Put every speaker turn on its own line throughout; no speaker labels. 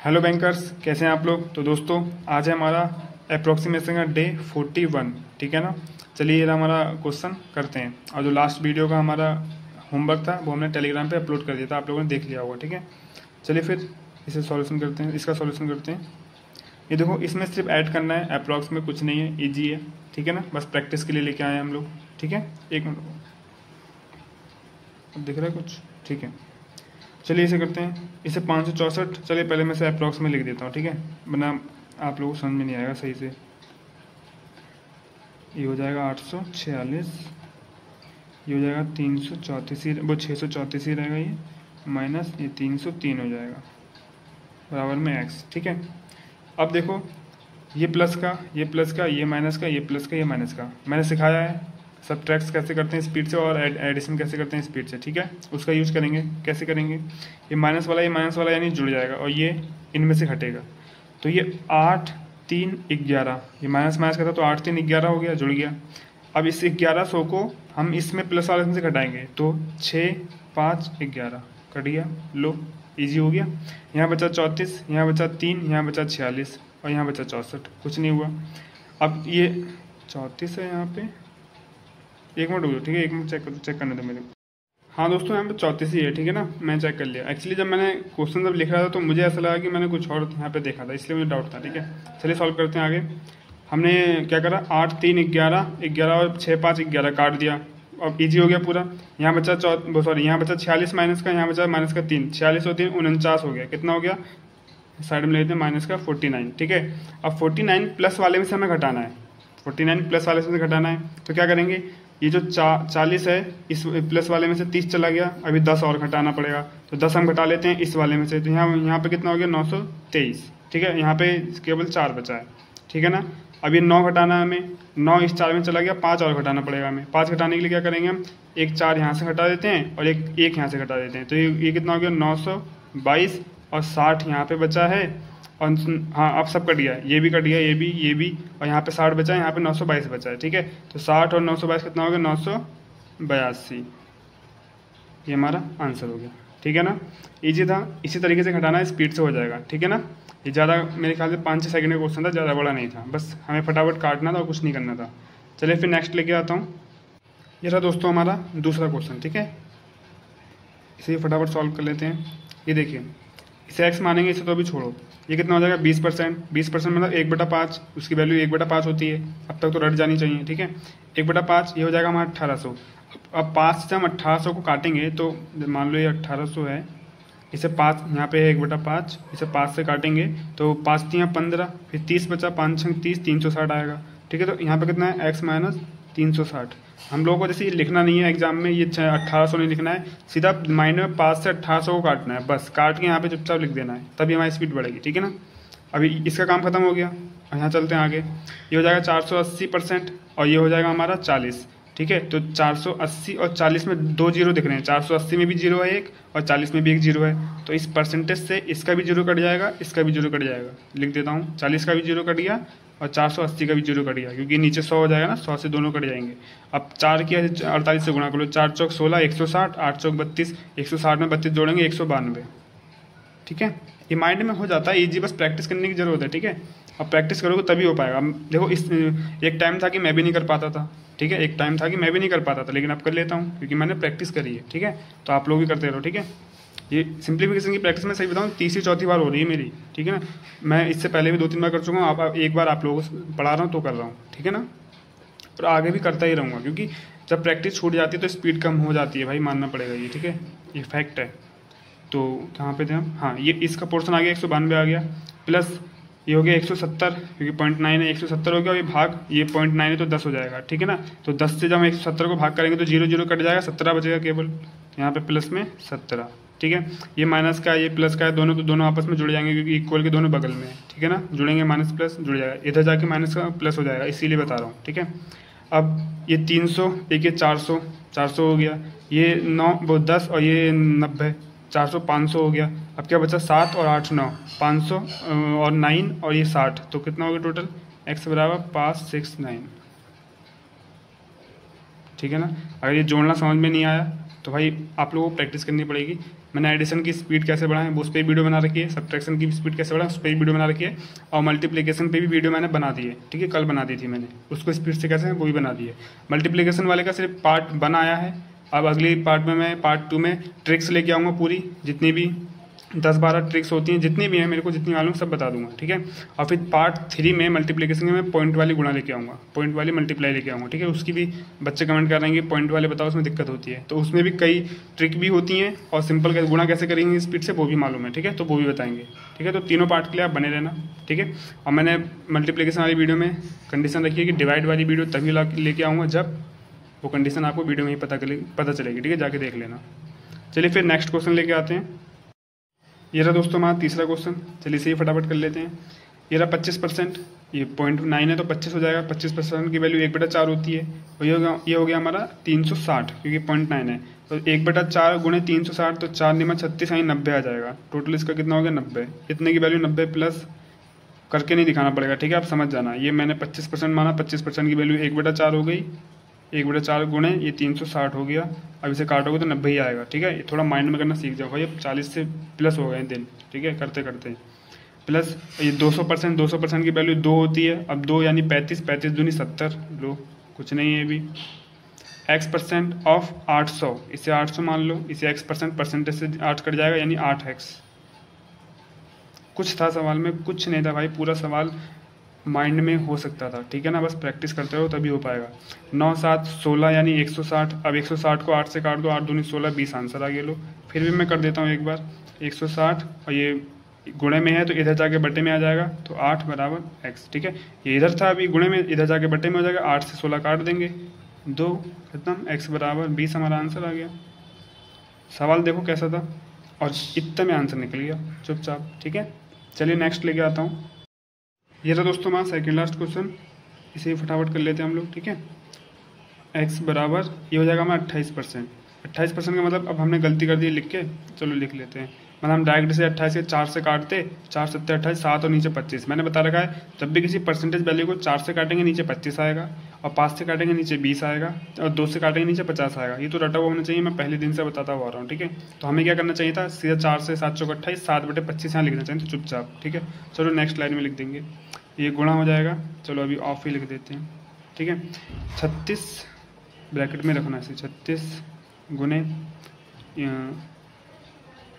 Hello bankers, कैसे हैं आप लोग। तो दोस्तों आज है हमारा अप्रोक्सीमेशन का डे 41, ठीक है ना। चलिए ये हमारा क्वेश्चन करते हैं। और जो लास्ट वीडियो का हमारा होमवर्क था वो हमने टेलीग्राम पे अपलोड कर दिया था, आप लोगों ने देख लिया होगा, ठीक है। चलिए फिर इसे सॉल्यूशन करते हैं, इसका सॉल्यूशन करते हैं। ये देखो, इसमें सिर्फ ऐड करना है, अप्रॉक्स में कुछ नहीं है, ईजी है, ठीक है ना। बस प्रैक्टिस के लिए लेके आए हैं हम लोग, ठीक है। एक मिनट, अब दिख रहा है कुछ, ठीक है। चलिए इसे करते हैं, इसे 564। चलिए पहले मैं इसे अप्रॉक्स में लिख देता हूँ, ठीक है, वरना आप लोगों को समझ में नहीं आएगा सही से। ये हो जाएगा 846, ये हो जाएगा 334, वो 634 ही रहेगा ये, माइनस ये 303 हो जाएगा, बराबर में x, ठीक है। अब देखो, ये प्लस का, ये प्लस का, ये माइनस का, ये प्लस का, ये माइनस का, मैंने सिखाया है सब्ट्रैक्ट कैसे करते हैं स्पीड से, और एडिशन कैसे करते हैं स्पीड से, ठीक है। उसका यूज करेंगे। कैसे करेंगे, ये माइनस वाला यानी जुड़ जाएगा और ये इनमें से घटेगा। तो ये 8 3 11, ये माइनस माइनस का था तो 8 3 11 हो गया, जुड़ गया। अब इस 1100 को हम इसमें प्लस वाले से घटाएंगे तो 6 5 11 कट गया, लो इजी हो गया। यहाँ बचा 34, यहाँ बचा 3, यहाँ बचा 46 और यहाँ बचा 64, कुछ नहीं हुआ। अब ये 34 है यहाँ पे, एक मिनट हो गया, ठीक है, एक मिनट चेक करने दो मेरे को। हाँ दोस्तों, यहाँ पे 34 ही है, ठीक है ना, मैं चेक कर लिया। एक्चुअली जब मैंने क्वेश्चन जब लिख रहा था तो मुझे ऐसा लगा कि मैंने कुछ और यहाँ पे देखा था, इसलिए मुझे डाउट था, ठीक है। चलिए सॉल्व करते हैं आगे। हमने क्या करा, 8 3 11 11 और 6 5 11 काट दिया, अब इजी हो गया पूरा। यहाँ बचा यहाँ बचा 46 माइनस का, यहाँ बचा माइनस का 3, 46 और 3 49 हो गया। कितना हो गया, साइड में लेते हैं माइनस का 49, ठीक है। अब 49 प्लस वाले में से हमें घटाना है, 49 प्लस वाले से घटाना है, तो क्या करेंगे, ये जो 40 है इस प्लस वाले में से 30 चला गया, अभी 10 और घटाना पड़ेगा, तो 10 हम घटा लेते हैं इस वाले में से, तो यहाँ पे कितना हो गया 923, ठीक है। यहाँ पे केवल 4 बचा है, ठीक है ना। अब ये 9 घटाना है हमें, 9 इस 4 में चला गया, 5 और घटाना पड़ेगा हमें। 5 घटाने के लिए क्या करेंगे हम, एक 4 यहाँ से घटा देते हैं और एक यहाँ से घटा देते हैं, तो ये कितना हो गया 922 और 60 यहाँ पे बचा है। और हाँ, अब सब कट गया, ये भी कट गया, ये भी, और यहाँ पे 60 बचा है, यहाँ पे 922 बचा है, ठीक है। तो 60 और 922 कितना हो गया 982, ये हमारा आंसर हो गया, ठीक है ना। इजी था, इसी तरीके से घटाना स्पीड से हो जाएगा, ठीक है ना। ये ज़्यादा मेरे ख्याल से 5-6 सेकंड का क्वेश्चन था, ज़्यादा बड़ा नहीं था, बस हमें फटाफट काटना था और कुछ नहीं करना था। चलिए फिर नेक्स्ट लेके आता हूँ। ये था दोस्तों हमारा दूसरा क्वेश्चन, ठीक है, इसे फटाफट सॉल्व कर लेते हैं। ये देखिए, इसे x मानेंगे, इसे तो अभी छोड़ो। ये कितना हो जाएगा 20%, 20% मतलब 1/5, उसकी वैल्यू 1/5 होती है, अब तक तो रट जानी चाहिए, ठीक है। 1/5 ये हो जाएगा हमारा 1800। अब 5 से हम 1800 को काटेंगे तो मान लो ये 1800 है, इसे 5 यहाँ पे है 1/5, इसे 5 से काटेंगे तो 5 3 15, फिर 30 बचा, 5 6 30, 360 आएगा, ठीक है। तो यहाँ पे कितना है x माइनस 360। हम लोगों को जैसे ये लिखना नहीं है एग्जाम में, ये 1800 नहीं लिखना है, सीधा माइनस में 5 से 1800 को काटना है, बस काट के यहाँ पे चुपचाप लिख देना है, तभी हमारी स्पीड बढ़ेगी, ठीक है ना। अभी इसका काम खत्म हो गया, यहाँ चलते हैं आगे। ये हो जाएगा 480% और ये हो जाएगा हमारा 40, ठीक है। तो 480 और 40 में 2 जीरो दिख रहे हैं, 480 में भी जीरो है एक और 40 में भी एक जीरो है, तो इस परसेंटेज से इसका भी जीरो कट जाएगा, इसका भी जीरो कट जाएगा। लिख देता हूँ, 40 का भी जीरो कट गया और 480 का भी जीरो कट गया, क्योंकि नीचे 100 हो जाएगा ना, 100 से दोनों कट जाएंगे। अब 4 की 48 से गुणा कर लो, 4 चौक 16, 160, 8 चौक 32, 160 में 32 जोड़ेंगे 192, ठीक है। ये माइंड में हो जाता है इजी, बस प्रैक्टिस करने की जरूरत है, ठीक है। अब प्रैक्टिस करोगे तभी हो पाएगा। देखो, इस एक टाइम था कि मैं भी नहीं कर पाता था, ठीक है, एक टाइम था कि मैं भी नहीं कर पाता था, लेकिन अब कर लेता हूँ क्योंकि मैंने प्रैक्टिस करी है, ठीक है। तो आप लोग भी करते रहो, ठीक है। ये सिंप्लीफिकेशन की प्रैक्टिस में सही बताऊँ 3री 4थी बार हो रही है मेरी, ठीक है ना। मैं इससे पहले भी 2-3 बार कर चुका हूँ, आप एक बार आप लोगों को पढ़ा रहा हूँ तो कर रहा हूँ, ठीक है ना। और आगे भी करता ही रहूँगा, क्योंकि जब प्रैक्टिस छूट जाती है तो स्पीड कम हो जाती है भाई, मानना पड़ेगा ये, ठीक है, ये फैक्ट है। तो कहाँ पे थे हम, हाँ, ये इसका पोर्शन आ गया 192 आ गया, प्लस ये हो गया 170, क्योंकि 0.9 है, 170 हो गया, और ये भाग ये 0.9 है तो 10 हो जाएगा, ठीक है ना। तो 10 से जब हम 170 को भाग करेंगे तो 0 0 कट जाएगा, 17 बचेगा केवल, यहाँ पे प्लस में 17, ठीक है। ये माइनस का ये प्लस का है, दोनों तो दोनों आपस में जुड़ जाएंगे क्योंकि इक्वल के दोनों बगल में है, ठीक है ना, जुड़ेंगे, माइनस प्लस जुड़ जाएगा, इधर जाके माइनस का प्लस हो जाएगा, इसीलिए बता रहा हूँ, ठीक है। अब ये 300, एक ये 400 हो गया, ये 9 वो 10 और ये 90, 400 500 हो गया। अब क्या बचा, 7 और 8 9, 500 और 9 और ये 60, तो कितना हो गया टोटल, x बराबर 569, ठीक है ना। अगर ये जोड़ना समझ में नहीं आया तो भाई आप लोगों को प्रैक्टिस करनी पड़ेगी। मैंने एडिशन की स्पीड कैसे बढ़ाएं वो उस पर वीडियो बना रखी है, सब्ट्रैक्शन की स्पीड कैसे बढ़ाएं उस पर वीडियो बना रखी है, और मल्टीप्लिकेशन पे भी वीडियो मैंने बना दी है, ठीक है, कल बना दी थी मैंने, उसको स्पीड से कैसे वो भी बना दी है। मल्टीप्लिकेशन वाले का सिर्फ पार्ट 1 आया है, अब अगली पार्ट में मैं पार्ट 2 में ट्रिक्स लेके आऊँगा पूरी, जितनी भी 10-12 ट्रिक्स होती हैं, जितनी भी हैं मेरे को जितनी मालूम सब बता दूंगा, ठीक है। और फिर पार्ट 3 में मल्टीप्लिकेशन में पॉइंट वाली गुणा लेके आऊँगा, पॉइंट वाली मल्टीप्लाई लेके आऊँगा, ठीक है। उसकी भी बच्चे कमेंट कर रहे हैं कि पॉइंट वाले बताओ उसमें दिक्कत होती है, तो उसमें भी कई ट्रिक भी होती हैं, और सिंपल गुणा कैसे करेंगे स्पीड से वो भी मालूम है, ठीक है, तो वो भी बताएंगे, ठीक है। तो तीनों पार्ट के लिए आप बने रहना, ठीक है। और मैंने मल्टीप्लिकेशन वाली वीडियो में कंडीशन रखी है कि डिवाइड वाली वीडियो तभी लेके आऊँगा जब वो कंडीशन आपको वीडियो में ही पता चलेगी, ठीक है, जाके देख लेना। चलिए फिर नेक्स्ट क्वेश्चन लेके आते हैं। ये रहा दोस्तों हमारा तीसरा क्वेश्चन, चलिए इसे ही फटाफट कर लेते हैं। ये रहा 25%, ये 0.9 है तो 25 हो जाएगा, 25% की वैल्यू 1/4 होती है, और ये हो गया हमारा 360 क्योंकि 0.9 है, तो 1/4 गुणे 360 तो 4 × 36 यानी 90 आ जाएगा। टोटल इसका कितना हो गया 90, इतने की वैल्यू 90 प्लस करके नहीं दिखाना पड़ेगा, ठीक है, आप समझ जाना। ये मैंने 25% माना, 25% की वैल्यू 1/4 हो गई, 1/4 गुणे ये 360 हो गया, अब इसे काटोगे तो 90 ही आएगा, ठीक है। ये थोड़ा माइंड में करना सीख जाओ भाई, अब 40 से प्लस हो गए दिन, ठीक है, करते करते। प्लस ये 200% की वैल्यू 2 होती है, अब 2 यानी 35, 35 दूनी 70, लो कुछ नहीं है अभी। x% ऑफ 800, इसे 800 मान लो, इसे x% परसेंटेज से 8 कट जाएगा यानी 8x। कुछ था सवाल में, कुछ नहीं था भाई, पूरा सवाल माइंड में हो सकता था, ठीक है ना, बस प्रैक्टिस करते रहो तभी हो पाएगा। 9 7 16 यानी 160, अब 160 को 8 से काट दो, 8 दूनी 16, 20 आंसर आ गया। लो फिर भी मैं कर देता हूँ एक बार, 160 और ये गुणे में है तो इधर जाके बटे में आ जाएगा, तो 8 = x, ठीक है। ये इधर था अभी गुणे में, इधर जाके बटे में हो जाएगा, 8 से 16 काट देंगे, 2 खत्म, x = 20 हमारा आंसर आ गया। सवाल देखो कैसा था, और इतना में आंसर निकल गया चुपचाप, ठीक है। चलिए नेक्स्ट लेके आता हूँ। ये रहा दोस्तों हमारा सेकंड लास्ट क्वेश्चन, इसे ही फटाफट कर लेते हैं हम लोग, ठीक है। x बराबर ये हो जाएगा हमारा 28%, 28% का मतलब अब हमने गलती कर दी लिख के, चलो लिख लेते हैं, मतलब हम डायरेक्ट से 28 के 4 से काटते, 4 7 28, 7 और नीचे 25। मैंने बता रखा है जब भी किसी परसेंटेज वैल्यू को 4 से काटेंगे नीचे 25 आएगा, और 5 से काटेंगे नीचे 20 आएगा, और 2 से काटेंगे नीचे 50 आएगा। ये तो रटा हुआ होना चाहिए, मैं पहले दिन से बताता हुआ आ रहा हूँ, ठीक है। तो हमें क्या करना चाहिए था, सीधा 4 से 7 चौक 28, 7/25 यहाँ लिखना चाहिए, तो चुपचाप, ठीक है। चलो नेक्स्ट लाइन में लिख देंगे, ये गुणा हो जाएगा, चलो अभी ऑफ ही लिख देते हैं, ठीक है। 36 ब्रैकेट में रखना है, 36 गुणे,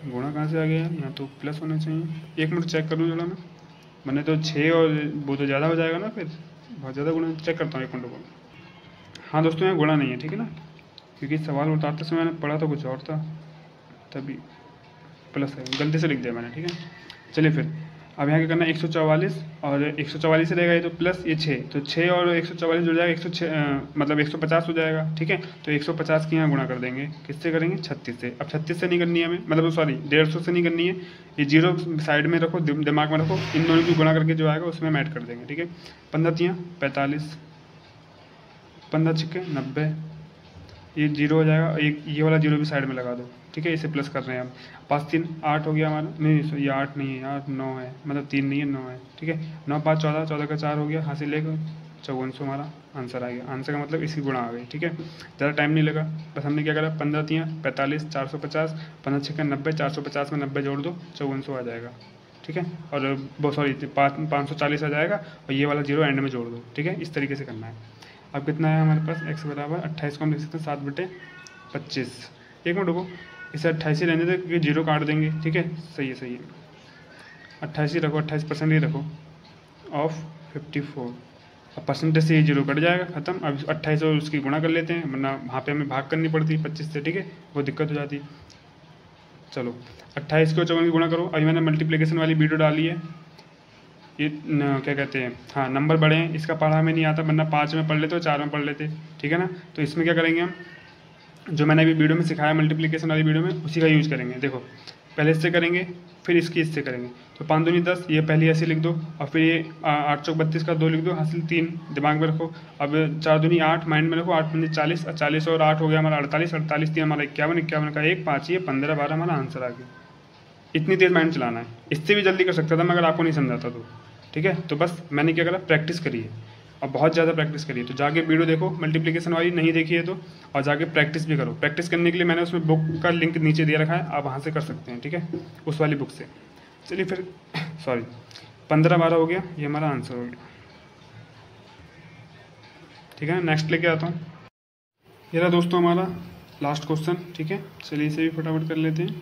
गुणा कहाँ से आ गया, यहाँ तो प्लस होना चाहिए, 1 मिनट चेक कर लूँ जरा मैंने तो 6 और वो तो ज़्यादा हो जाएगा ना, फिर बहुत ज़्यादा गुणा, चेक करता हूँ 1 मिनट को। हाँ दोस्तों यहाँ गुणा नहीं है, ठीक है ना, क्योंकि सवाल उतारते समय मैंने पढ़ा तो कुछ और था, तभी प्लस है, गलती से लिख दिया मैंने, ठीक है। चलिए फिर अब यहाँ क्या करना है, 144 और 144 रहेगा ये तो प्लस ये 6, तो 6 और 144 जुड़ जाएगा 106, मतलब 150 हो जाएगा, ठीक है। तो 150 की यहाँ गुणा कर देंगे, किससे करेंगे, 36 से। अब 36 से नहीं करनी है हमें, मतलब सॉरी 150 से नहीं करनी है, ये 0 साइड में रखो, दिमाग में रखो, इन दोनों की गुणा करके जो आएगा उसमें हम ऐड कर देंगे, ठीक है। 15 × 45, 15 × 90, ये 0 हो जाएगा, एक ये वाला 0 भी साइड में लगा दो, ठीक है, इसे प्लस कर रहे हैं हम। 5 3 8 हो गया हमारा, नहीं ये 8 नहीं है यार, 9 है, मतलब 3 नहीं है 9 है, ठीक है। 9 5 14, 14 का 4 हो गया, हासिल लेकर 5400 हमारा आंसर आ गया। आंसर का मतलब इसकी गुणा आ गई, ठीक है, ज़्यादा टाइम नहीं लगा, बस हमने क्या करा, 15 × 45 450, 15 × 90 450 में 90 जोड़ दो, 5400 आ जाएगा, ठीक है। और वो सॉरी 540 आ जाएगा, और ये वाला 0 एंड में जोड़ दो, ठीक है, इस तरीके से करना है। अब कितना है हमारे पास, x = 28 को हम लिख सकते हैं 7/25। 1 मिनट रुको, इसे 28 ही रहने दे क्योंकि 0 काट देंगे, ठीक है, सही है 28 ही रखो, 28% ही रखो, ऑफ 54। अब परसेंटेज से ये 0 कट जाएगा, खत्म। अब 28 और उसकी गुणा कर लेते हैं, वरना वहाँ पे हमें भाग करनी पड़ती 25 से, ठीक है, वो दिक्कत हो जाती। चलो 28 को 54 की गुणा करो। अभी मैंने मल्टीप्लिकेशन वाली वीडियो डाली है, ये क्या कहते हैं, हाँ नंबर बड़े हैं, इसका पढ़ा हमें नहीं आता, वरना 5 में पढ़ लेते और 4 में पढ़ लेते, ठीक है ना। तो इसमें क्या करेंगे हम, जो मैंने अभी वीडियो में सिखाया मल्टीप्लिकेशन वाली वीडियो में, उसी का यूज़ करेंगे। देखो पहले इससे करेंगे, फिर इसकी इससे करेंगे, तो 5 दूनी 10, ये पहले ऐसे लिख दो, और फिर ये 8 चौक 32 का 2 लिख दो, हासिल 3 दिमाग में रखो। अब 4 दूनी 8 माइंड में रखो, 8 पंजे 40, 40 और 8 हो गया हमारा 48, 48 3 हमारा 51, 51 का 1 5, ये 15 12 हमारा आंसर आ गया। इतनी तेज़ माइंड चलाना है, इससे भी जल्दी कर सकता था मैं अगर आपको नहीं समझाता तो, ठीक है। तो बस मैंने क्या करा, प्रैक्टिस करी है, और बहुत ज़्यादा प्रैक्टिस करिए। तो जाके वीडियो देखो मल्टीप्लिकेशन वाली, नहीं देखी है तो, और जाके प्रैक्टिस भी करो। प्रैक्टिस करने के लिए मैंने उसमें बुक का लिंक नीचे दे रखा है, आप वहाँ से कर सकते हैं, ठीक है, उस वाली बुक से। चलिए फिर सॉरी 15-12 हो गया, ये हमारा आंसर हो गया, ठीक है। नेक्स्ट लेके आता हूँ। ये रहा दोस्तों हमारा लास्ट क्वेश्चन, ठीक है। चलिए इसे भी फटाफट कर लेते हैं,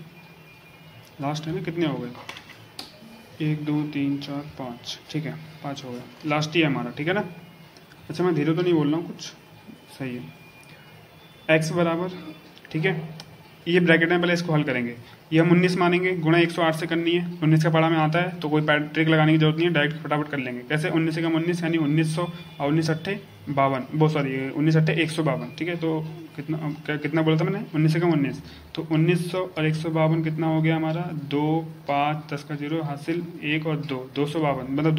लास्ट है ना, कितने हो गए, 1 2 3 4 5, ठीक है 5 हो गए, लास्ट ही है हमारा, ठीक है ना। अच्छा मैं धीरे तो नहीं बोल रहा हूँ, कुछ सही है। x बराबर, ठीक है, ये ब्रैकेट में पहले इसको हल करेंगे। ये हम 19 मानेंगे, गुणा 108 से करनी है, 19 का पढ़ा में आता है तो कोई ट्रिक लगाने की जरूरत नहीं है, डायरेक्ट फटाफट कर लेंगे। कैसे, 19 से कम 19 यानी 1900 और 19 अट्ठे 52, वो सॉरी 19 अट्ठे 152, ठीक है। तो कितना बोला था मैंने, 19 से कम 19, तो 1900 और 152 कितना हो गया हमारा, 2 5 10 का 0 हासिल 1 और 2, 252, मतलब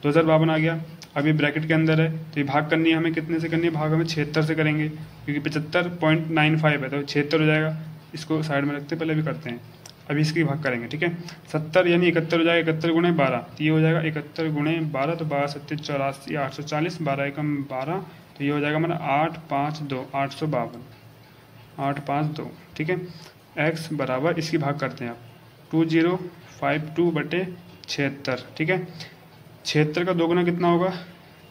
2052 आ गया। अभी ब्रैकेट के अंदर है तो ये भाग करनी है हमें, कितने से करनी है, भाग हमें 76 से करेंगे, क्योंकि 75.95 है तो 76 हो जाएगा। इसको साइड में रखते पहले भी करते हैं, अभी इसकी भाग करेंगे, ठीक है। 70 यानी 71 हो जाएगा, 71 गुणे 12 तो ये हो जाएगा 71 गुणे 12, तो 12 7 84 840, 12 एकम 12, तो ये हो जाएगा हमारा 852 852 852, ठीक है। x बराबर इसकी भाग करते हैं आप 2052/76, ठीक है। 76 का 2 गुना कितना होगा,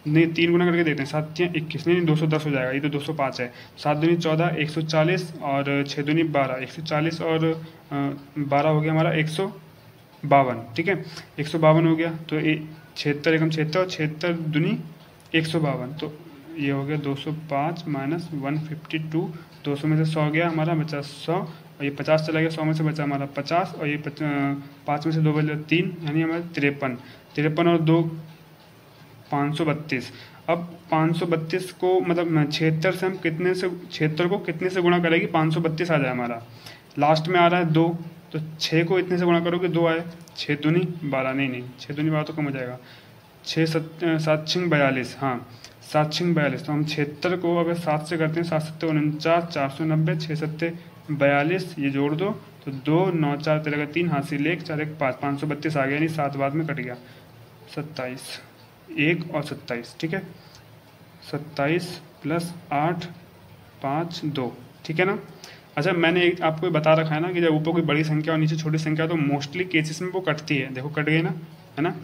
नहीं 3 गुना करके देखते हैं, 7 या 21, नहीं 210 हो जाएगा, ये तो 205 है। 7 दूनी 14 140 और 6 दूनी 12 140 और 12 हो गया हमारा 152, ठीक है। 152 हो गया, तो 76 एकम 76 और 76 दूनी 152, तो ये हो गया 205 माइनस 152, 200 में से 100 गया हमारा, बचा 100, और ये 50 चला गया, 100 में से बचा हमारा 50, और ये 5 में से 2 बचा 3, यानी हमारा 53 और 2 532। अब 532 को मतलब 76 से हम कितने से, 76 को कितने से गुणा करेगी, 532 आ जाए हमारा, लास्ट में आ रहा है 2, तो 6 को इतने से गुणा करोगे 2 आए, 6 दूनी 12, नहीं 6 दूनी 12 तो कम हो जाएगा, 6 7 6 42, हाँ 7 6 42, तो हम 76 को अगर 7 से करते हैं, 7 7 49, 490, 6 7 42, ये जोड़ दो तो 2 9 4 13 का 3 हासिल 1 4 1 5, 532 आ गया, यानी 7 बाद में कट गया, 27 1 और 27, ठीक है। 27 + 8 5 2, ठीक है ना। अच्छा मैंने एक आपको बता रखा है ना कि जब ऊपर कोई बड़ी संख्या और नीचे छोटी संख्या, तो मोस्टली केसेस में वो कटती है, देखो कट गई ना, है ना।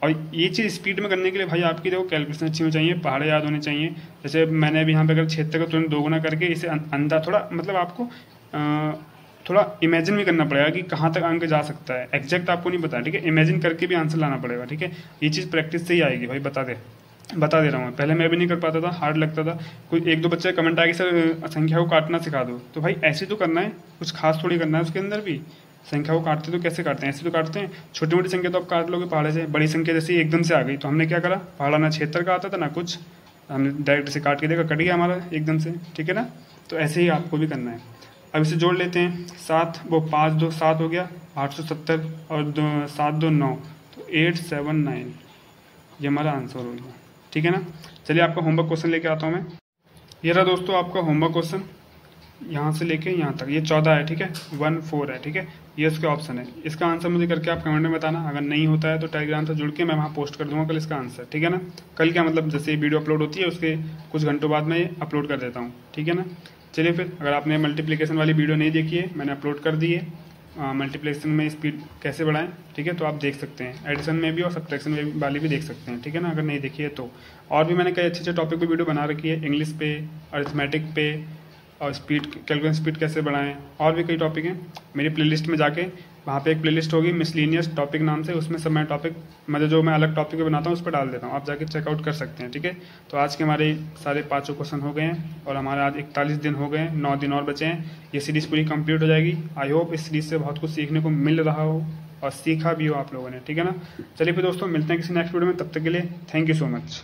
और ये चीज़ स्पीड में करने के लिए भाई आपकी देखो कैलकुलेशन अच्छी होनी चाहिए, पहाड़े याद होने चाहिए। जैसे मैंने अभी यहाँ पे अगर 76 का तुरंत 2 गुना करके इसे अंदर थोड़ा, मतलब आपको थोड़ा इमेजिन भी करना पड़ेगा कि कहाँ तक अंक जा सकता है, एग्जैक्ट आपको नहीं पता, ठीक है। इमेजिन करके भी आंसर लाना पड़ेगा, ठीक है। ये चीज़ प्रैक्टिस से ही आएगी भाई, बता दे रहा हूँ। पहले मैं भी नहीं कर पाता था, हार्ड लगता था। कोई 1 2 बच्चे कमेंट आके सर संख्या को काटना सिखा दो, तो भाई ऐसे तो करना है, कुछ खास थोड़ी करना है उसके अंदर भी। संख्या को काटते तो कैसे काटते हैं, ऐसे तो काटते हैं। छोटी मोटी संख्या तो आप काट लोगे पहाड़े से, बड़ी संख्या जैसे एकदम से आ गई तो हमने क्या करा, पहाड़ा ना 76 का आता था ना कुछ, हमने डायरेक्ट से काट के देखा, कट गया हमारा एकदम से, ठीक है ना। तो ऐसे ही आपको भी करना है। अब इसे जोड़ लेते हैं, 7 वो 5 2 7 हो गया, 870 और 7 2 9, तो 879, ये हमारा आंसर हो गया, ठीक है ना। चलिए आपका होमवर्क क्वेश्चन लेके आता हूँ मैं। ये रहा दोस्तों आपका होमवर्क क्वेश्चन, यहाँ से लेके यहाँ तक, ये 14 है, ठीक है, 1 4 है, ठीक है। ये इसके ऑप्शन है, इसका आंसर मुझे करके आप कमेंट में बताना। अगर नहीं होता है तो टेलीग्राम से जुड़ के मैं वहाँ पोस्ट कर दूंगा कल इसका आंसर, ठीक है ना। कल क्या मतलब जैसे वीडियो अपलोड होती है उसके कुछ घंटों बाद मैं अपलोड कर देता हूँ, ठीक है ना। चलिए फिर, अगर आपने मल्टीप्लिकेशन वाली वीडियो नहीं देखी है, मैंने अपलोड कर दी है, मल्टीप्लिकेशन में स्पीड कैसे बढ़ाएं, ठीक है, तो आप देख सकते हैं। एडिशन में भी और सब्ट्रैक्शन में वाली भी देख सकते हैं, ठीक है ना, अगर नहीं देखी है तो। और भी मैंने कई अच्छे अच्छे टॉपिक पे वीडियो बना रखी है, इंग्लिश पे, अरिथमेटिक पे, और स्पीड कैलकुलेशन स्पीड कैसे बढ़ाएं, और भी कई टॉपिक हैं। मेरी प्लेलिस्ट में जाके वहाँ पे एक प्लेलिस्ट होगी मिसलिनियस टॉपिक नाम से, उसमें सब मैं टॉपिक मतलब जो मैं अलग टॉपिक बनाता हूँ उस पर डाल देता हूँ, आप जाके चेकआउट कर सकते हैं, ठीक है। तो आज के हमारे सारे 5 क्वेश्चन हो गए हैं और हमारे आज 41 दिन हो गए हैं, 9 दिन और बचे हैं, ये सीरीज़ पूरी कंप्लीट हो जाएगी। आई होप इस सीरीज़ से बहुत कुछ सीखने को मिल रहा हो और सीखा भी हो आप लोगों ने, ठीक है ना। चलिए फिर दोस्तों मिलते हैं किसी नेक्स्ट वीडियो में, तब तक के लिए थैंक यू सो मच।